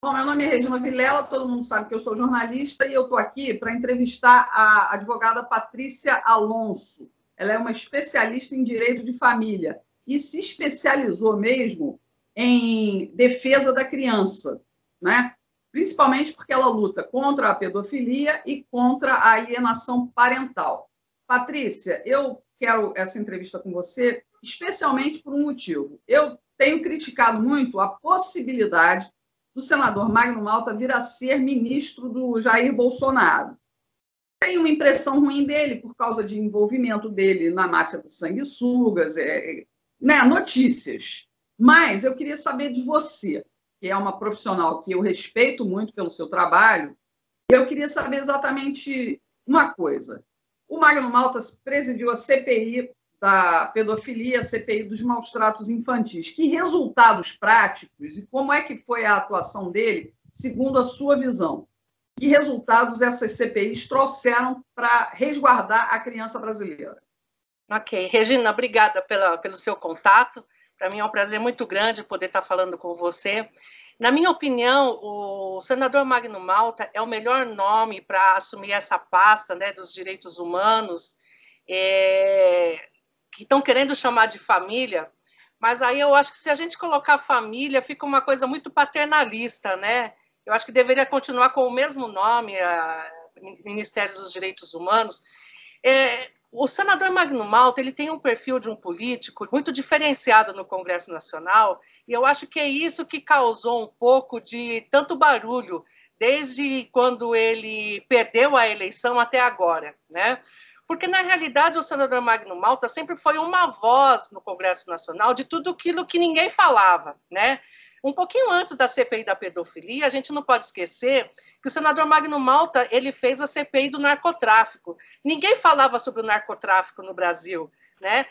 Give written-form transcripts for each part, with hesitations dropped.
Bom, meu nome é Regina Vilela, todo mundo sabe que eu sou jornalista e eu estou aqui para entrevistar a advogada Patrícia Alonso. Ela é uma especialista em direito de família e se especializou mesmo em defesa da criança, né? Principalmente porque ela luta contra a pedofilia e contra a alienação parental. Patrícia, eu quero essa entrevista com você especialmente por um motivo. Eu tenho criticado muito a possibilidade do senador Magno Malta vir a ser ministro do Jair Bolsonaro. Tem uma impressão ruim dele por causa de envolvimento dele na máfia dos sanguessugas, né, notícias. Mas eu queria saber de você, que é uma profissional que eu respeito muito pelo seu trabalho, eu queria saber exatamente uma coisa. O Magno Malta presidiu a CPI da pedofilia, a CPI dos maus-tratos infantis. Que resultados práticos e como é que foi a atuação dele, segundo a sua visão? Que resultados essas CPIs trouxeram para resguardar a criança brasileira? Ok. Regina, obrigada pelo seu contato. Para mim é um prazer muito grande poder estar falando com você. Na minha opinião, o senador Magno Malta é o melhor nome para assumir essa pasta, né, dos direitos humanos, que estão querendo chamar de família, mas aí eu acho que se a gente colocar família, fica uma coisa muito paternalista, né? Eu acho que deveria continuar com o mesmo nome, Ministério dos Direitos Humanos. O senador Magno Malta, ele tem um perfil de um político muito diferenciado no Congresso Nacional, e eu acho que é isso que causou um pouco de tanto barulho, desde quando ele perdeu a eleição até agora, né? Porque, na realidade, o senador Magno Malta sempre foi uma voz no Congresso Nacional de tudo aquilo que ninguém falava, né? Um pouquinho antes da CPI da pedofilia, a gente não pode esquecer que o senador Magno Malta, ele fez a CPI do narcotráfico. Ninguém falava sobre o narcotráfico no Brasil, né?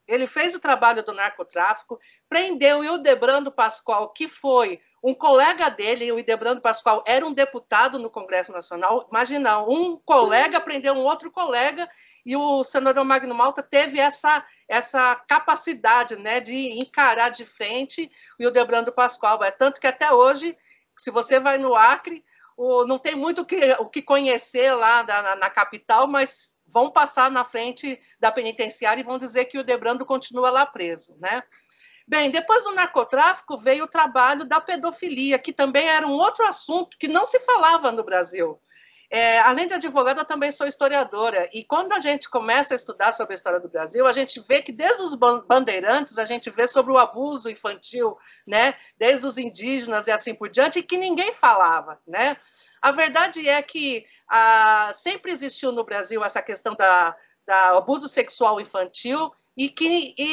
Ele fez o trabalho do narcotráfico, prendeu o Hildebrando Pascoal, que foi um colega dele, o Hildebrando Pascoal era um deputado no Congresso Nacional. Imagina, um colega prendeu um outro colega e o senador Magno Malta teve essa capacidade, né, de encarar de frente o Hildebrando Pascoal. É tanto que até hoje, se você vai no Acre, não tem muito o que conhecer lá na capital, mas vão passar na frente da penitenciária e vão dizer que o Hildebrando continua lá preso, né? Bem, depois do narcotráfico veio o trabalho da pedofilia, que também era um outro assunto que não se falava no Brasil. Além de advogada, eu também sou historiadora, e quando a gente começa a estudar sobre a história do Brasil, a gente vê que desde os bandeirantes, a gente vê sobre o abuso infantil, né? Desde os indígenas e assim por diante, e que ninguém falava, né? A verdade é que sempre existiu no Brasil essa questão da abuso sexual infantil, e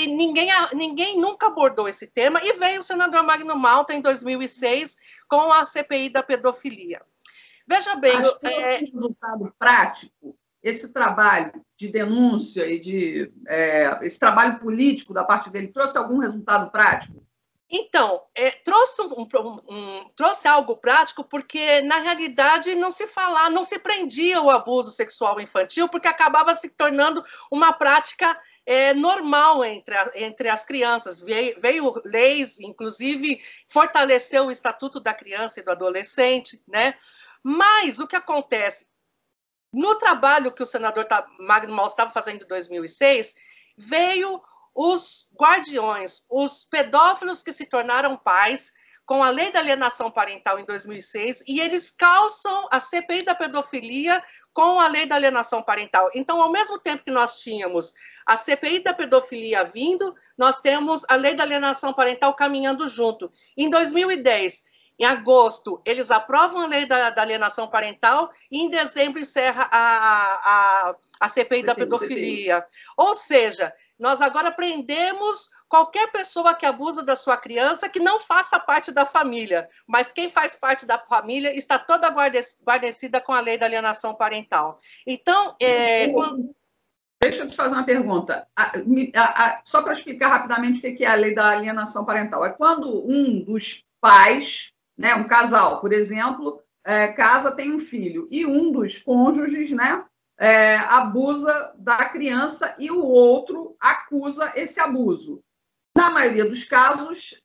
ninguém nunca abordou esse tema, e veio o senador Magno Malta em 2006 com a CPI da pedofilia. Veja bem... Acho que esse resultado prático, esse trabalho de denúncia e esse trabalho político da parte dele, trouxe algum resultado prático? Então, trouxe algo prático porque, na realidade, não se prendia o abuso sexual infantil, porque acabava se tornando uma prática normal entre as crianças. Veio leis, inclusive, fortaleceu o Estatuto da Criança e do Adolescente, né? Mas o que acontece? No trabalho que o senador Magno Malta estava fazendo em 2006, veio os guardiões, os pedófilos que se tornaram pais, com a lei da alienação parental em 2006, e eles calçam a CPI da pedofilia com a lei da alienação parental. Então, ao mesmo tempo que nós tínhamos a CPI da pedofilia vindo, nós temos a lei da alienação parental caminhando junto. Em 2010, em agosto, eles aprovam a lei da alienação parental e em dezembro encerra a CPI da pedofilia. Ou seja, nós agora prendemos qualquer pessoa que abusa da sua criança que não faça parte da família, mas quem faz parte da família está toda guarnecida com a lei da alienação parental. Então, Deixa eu te fazer uma pergunta. Só para explicar rapidamente o que é a lei da alienação parental. É quando um dos pais, né, um casal, por exemplo, casa, tem um filho, e um dos cônjuges, né, abusa da criança e o outro acusa esse abuso. Na maioria dos casos,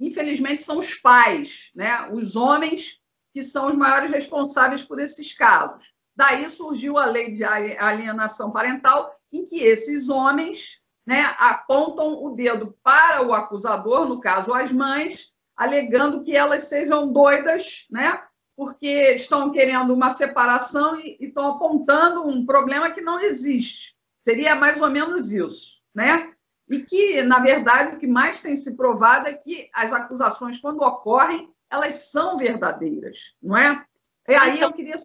infelizmente, são os pais, né? Os homens que são os maiores responsáveis por esses casos. Daí surgiu a lei de alienação parental, em que esses homens, né, apontam o dedo para o acusador, no caso as mães, alegando que elas sejam doidas, né, porque estão querendo uma separação e estão apontando um problema que não existe. Seria mais ou menos isso, né? E que, na verdade, o que mais tem se provado é que as acusações, quando ocorrem, elas são verdadeiras, não é? E aí eu queria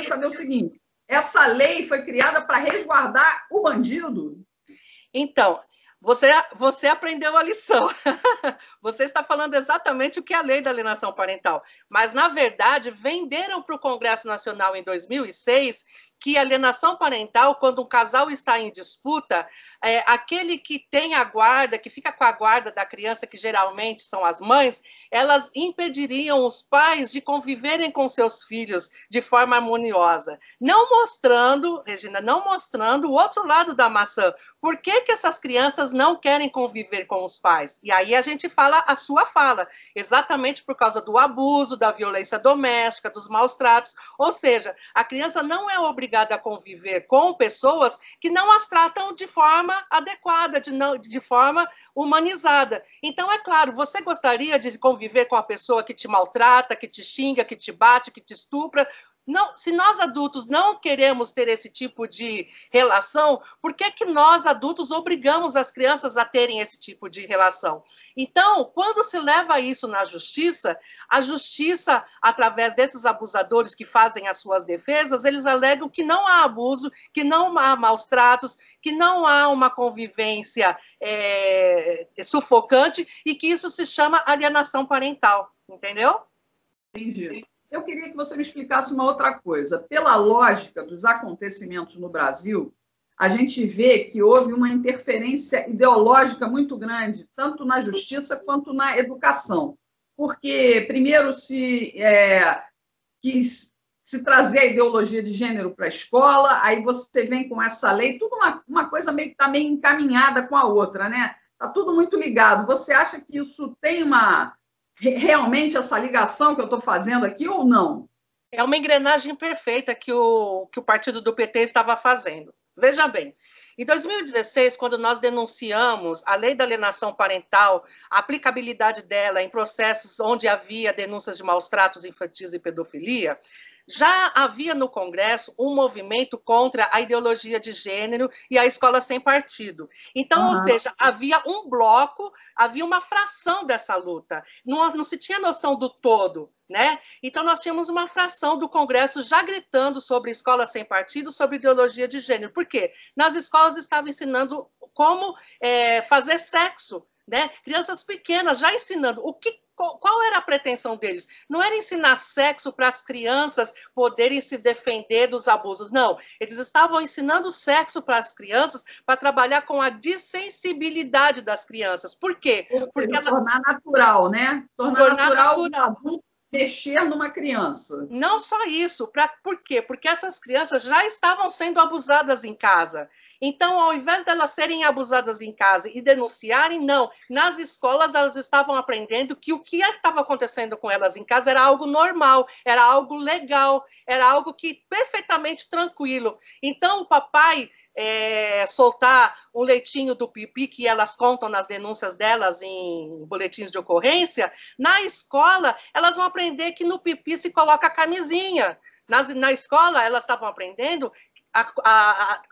saber o seguinte: essa lei foi criada para resguardar o bandido? Então, você aprendeu a lição. Você está falando exatamente o que é a lei da alienação parental. Mas, na verdade, venderam para o Congresso Nacional em 2006 que a alienação parental, quando um casal está em disputa, aquele que tem a guarda, que fica com a guarda da criança, que geralmente são as mães, elas impediriam os pais de conviverem com seus filhos de forma harmoniosa. Não mostrando, Regina, não mostrando o outro lado da maçã. Por que que essas crianças não querem conviver com os pais? E aí a gente fala a sua fala, exatamente por causa do abuso, da violência doméstica, dos maus tratos. Ou seja, a criança não é obrigada a conviver com pessoas que não as tratam de forma adequada, de forma humanizada. Então, é claro, você gostaria de conviver com a pessoa que te maltrata, que te xinga, que te bate, que te estupra? Não, se nós adultos não queremos ter esse tipo de relação, por que que nós adultos obrigamos as crianças a terem esse tipo de relação? Então, quando se leva isso na justiça, a justiça, através desses abusadores que fazem as suas defesas, eles alegam que não há abuso, que não há maus tratos, que não há uma convivência sufocante e que isso se chama alienação parental, entendeu? Entendi. Eu queria que você me explicasse uma outra coisa. Pela lógica dos acontecimentos no Brasil, a gente vê que houve uma interferência ideológica muito grande, tanto na justiça quanto na educação. Porque, primeiro, quis se trazer a ideologia de gênero para a escola, aí você vem com essa lei, tudo uma coisa meio que está meio encaminhada com a outra, né? Está tudo muito ligado. Você acha que isso tem realmente essa ligação que eu estou fazendo aqui ou não? É uma engrenagem perfeita que o partido do PT estava fazendo. Veja bem, em 2016, quando nós denunciamos a lei da alienação parental, a aplicabilidade dela em processos onde havia denúncias de maus tratos infantis e pedofilia, já havia no Congresso um movimento contra a ideologia de gênero e a escola sem partido. Então, ou seja, havia um bloco, havia uma fração dessa luta. Não se tinha noção do todo, né? Então, nós tínhamos uma fração do Congresso já gritando sobre escola sem partido, sobre ideologia de gênero. Por quê? Nas escolas estavam ensinando como fazer sexo, né? Crianças pequenas já ensinando qual era a pretensão deles? Não era ensinar sexo para as crianças poderem se defender dos abusos, não. Eles estavam ensinando sexo para as crianças para trabalhar com a dessensibilidade das crianças. Por quê? Porque tornar natural, né? Tornar natural o adulto mexer numa criança. Não só isso. Por quê? Porque essas crianças já estavam sendo abusadas em casa. Então, ao invés delas serem abusadas em casa e denunciarem, não. Nas escolas, elas estavam aprendendo que o que estava acontecendo com elas em casa era algo normal, era algo legal, era algo que perfeitamente tranquilo. Então, o papai soltar um leitinho do pipi, que elas contam nas denúncias delas em boletins de ocorrência, na escola, elas vão aprender que no pipi se coloca a camisinha. Na escola, elas estavam aprendendo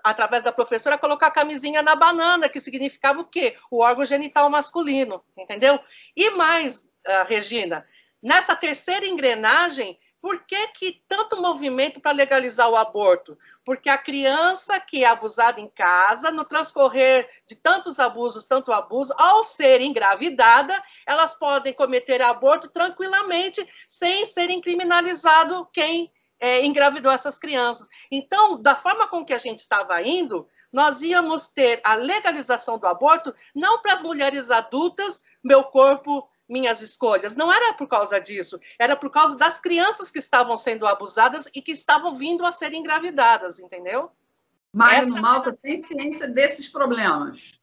através da professora, colocar a camisinha na banana, que significava o quê? O órgão genital masculino, entendeu? E mais, Regina, nessa terceira engrenagem, por que tanto movimento para legalizar o aborto? Porque a criança que é abusada em casa, no transcorrer de tantos abusos, tanto abuso, ao ser engravidada, elas podem cometer aborto tranquilamente, sem serem criminalizado quem engravidou essas crianças. Então, da forma com que a gente estava indo, nós íamos ter a legalização do aborto, não para as mulheres adultas, meu corpo, minhas escolhas. Não era por causa disso, era por causa das crianças que estavam sendo abusadas e que estavam vindo a ser engravidadas, entendeu? Magno Malta tem ciência desses problemas?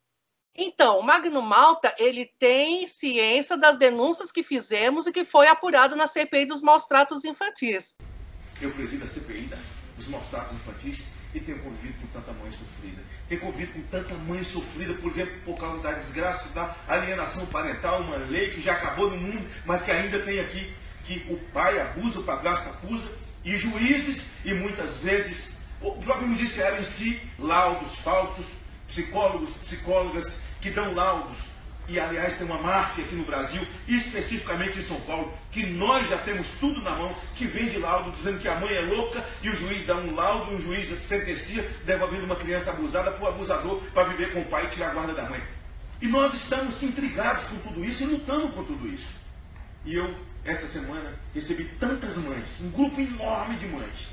Então, o Magno Malta, ele tem ciência das denúncias que fizemos e que foi apurado na CPI dos maus tratos infantis. Eu presido a CPI dos maus tratos infantis e tenho convivido com tanta mãe sofrida. Tenho convivido com tanta mãe sofrida, por exemplo, por causa da desgraça da alienação parental, uma lei que já acabou no mundo, mas que ainda tem aqui, que o pai abusa, o padrasto abusa, e juízes, e muitas vezes o próprio judiciário em si, laudos falsos, psicólogos, psicólogas que dão laudos. E, aliás, tem uma máfia aqui no Brasil, especificamente em São Paulo, que nós já temos tudo na mão, que vende laudo dizendo que a mãe é louca e o juiz dá um laudo, e o juiz sentencia, devolvendo uma criança abusada para o abusador para viver com o pai e tirar a guarda da mãe. E nós estamos intrigados com tudo isso e lutando com tudo isso. E eu, essa semana, recebi tantas mães, um grupo enorme de mães,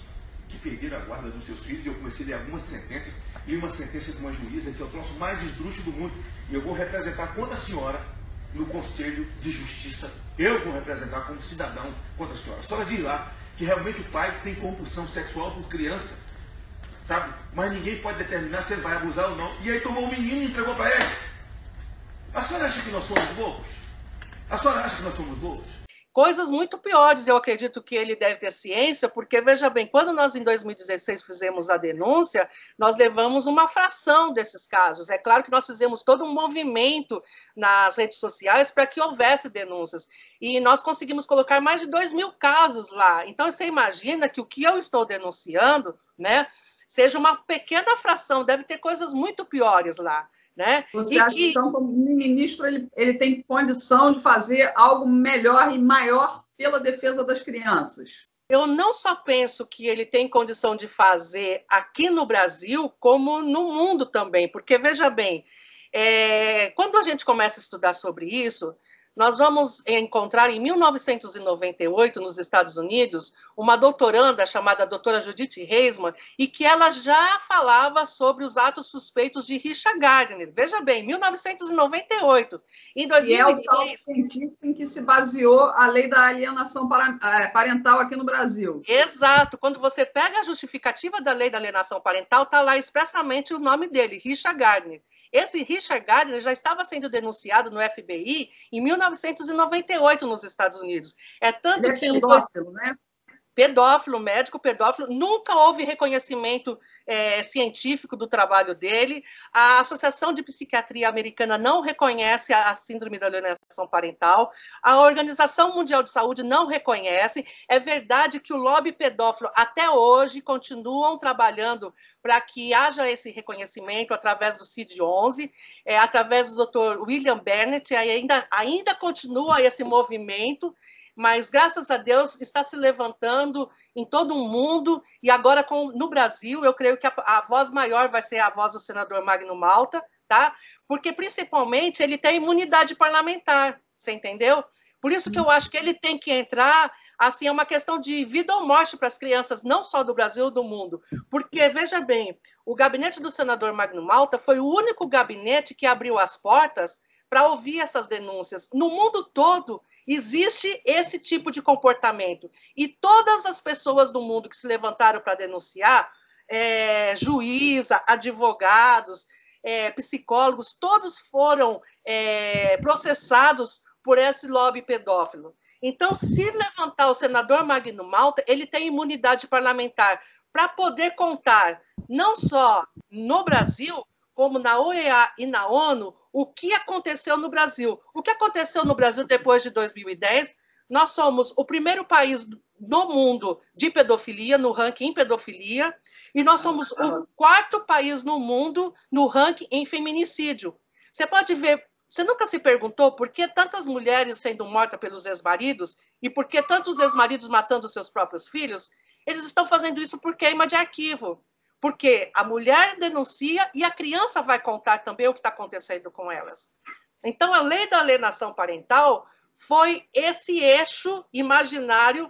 que perderam a guarda dos seus filhos, e eu comecei a ler algumas sentenças, li uma sentença de uma juíza, que é o troço mais esdrúxulo do mundo, e eu vou representar contra a senhora no Conselho de Justiça. Eu vou representar como cidadão contra a senhora. A senhora diz lá que realmente o pai tem compulsão sexual por criança, sabe? Mas ninguém pode determinar se ele vai abusar ou não. E aí tomou o menino e entregou para ele. A senhora acha que nós somos bobos? A senhora acha que nós somos bobos? Coisas muito piores, eu acredito que ele deve ter ciência, porque, veja bem, quando nós em 2016 fizemos a denúncia, nós levamos uma fração desses casos. É claro que nós fizemos todo um movimento nas redes sociais para que houvesse denúncias, e nós conseguimos colocar mais de 2.000 casos lá. Então, você imagina que o que eu estou denunciando, né, seja uma pequena fração, deve ter coisas muito piores lá. Né? Você acha que, então, como ministro, ele tem condição de fazer algo melhor e maior pela defesa das crianças? Eu não só penso que ele tem condição de fazer aqui no Brasil, como no mundo também, porque, veja bem, quando a gente começa a estudar sobre isso, nós vamos encontrar em 1998, nos Estados Unidos, uma doutoranda chamada doutora Judith Reisman, e que ela já falava sobre os atos suspeitos de Richard Gardner. Veja bem, 1998. Em 2010... E é o tal científico em que se baseou a lei da alienação parental aqui no Brasil. Exato. Quando você pega a justificativa da lei da alienação parental, está lá expressamente o nome dele, Richard Gardner. Esse Richard Gardner já estava sendo denunciado no FBI em 1998 nos Estados Unidos. É tanto ele é que pedófilo, né? Pedófilo, médico pedófilo, nunca houve reconhecimento científico do trabalho dele. A Associação de Psiquiatria Americana não reconhece a síndrome da alienação parental. A Organização Mundial de Saúde não reconhece. É verdade que o lobby pedófilo até hoje continuam trabalhando para que haja esse reconhecimento através do CID-11, através do Dr. William Bennett, ainda continua esse movimento, mas, graças a Deus, está se levantando em todo o mundo, e agora no Brasil, eu creio que a voz maior vai ser a voz do senador Magno Malta, tá? Porque, principalmente, ele tem imunidade parlamentar, você entendeu? Por isso que eu acho que ele tem que entrar, assim, é uma questão de vida ou morte para as crianças, não só do Brasil, do mundo. Porque, veja bem, o gabinete do senador Magno Malta foi o único gabinete que abriu as portas para ouvir essas denúncias. No mundo todo, existe esse tipo de comportamento. E todas as pessoas do mundo que se levantaram para denunciar, juíza, advogados, psicólogos, todos foram processados por esse lobby pedófilo. Então, se levantar o senador Magno Malta, ele tem imunidade parlamentar para poder contar, não só no Brasil, como na OEA e na ONU, o que aconteceu no Brasil. O que aconteceu no Brasil depois de 2010? Nós somos o primeiro país no mundo de pedofilia, no ranking em pedofilia, e nós somos o quarto país no mundo no ranking em feminicídio. Você pode ver, você nunca se perguntou por que tantas mulheres sendo mortas pelos ex-maridos e por que tantos ex-maridos matando seus próprios filhos? Eles estão fazendo isso por queima de arquivo. Porque a mulher denuncia e a criança vai contar também o que está acontecendo com elas. Então, a lei da alienação parental foi esse eixo imaginário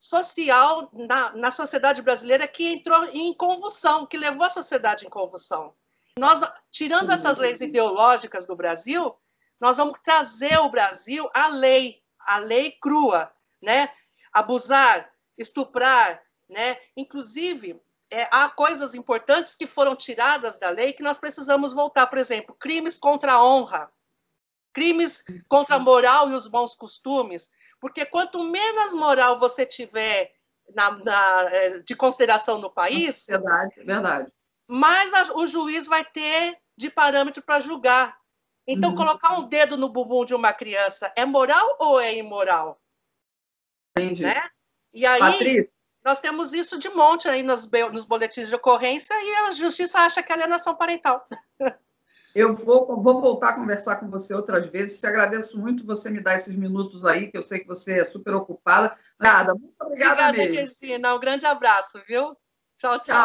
social na sociedade brasileira que entrou em convulsão, que levou a sociedade em convulsão. Nós, tirando essas leis ideológicas do Brasil, nós vamos trazer o Brasil à lei crua, né? Abusar, estuprar, né? Inclusive, há coisas importantes que foram tiradas da lei que nós precisamos voltar. Por exemplo, crimes contra a honra, crimes contra a moral e os bons costumes, porque quanto menos moral você tiver de consideração no país, verdade. mais o juiz vai ter de parâmetro para julgar. Então, colocar um dedo no bumbum de uma criança é moral ou é imoral? Entendi. Né? E aí, Patrícia, nós temos isso de monte aí nos boletins de ocorrência e a justiça acha que é alienação parental. Eu vou voltar a conversar com você outras vezes. Te agradeço muito você me dar esses minutos aí, que eu sei que você é super ocupada. Nada, muito obrigada mesmo. Obrigada, Regina. Um grande abraço, viu? Tchau, tchau.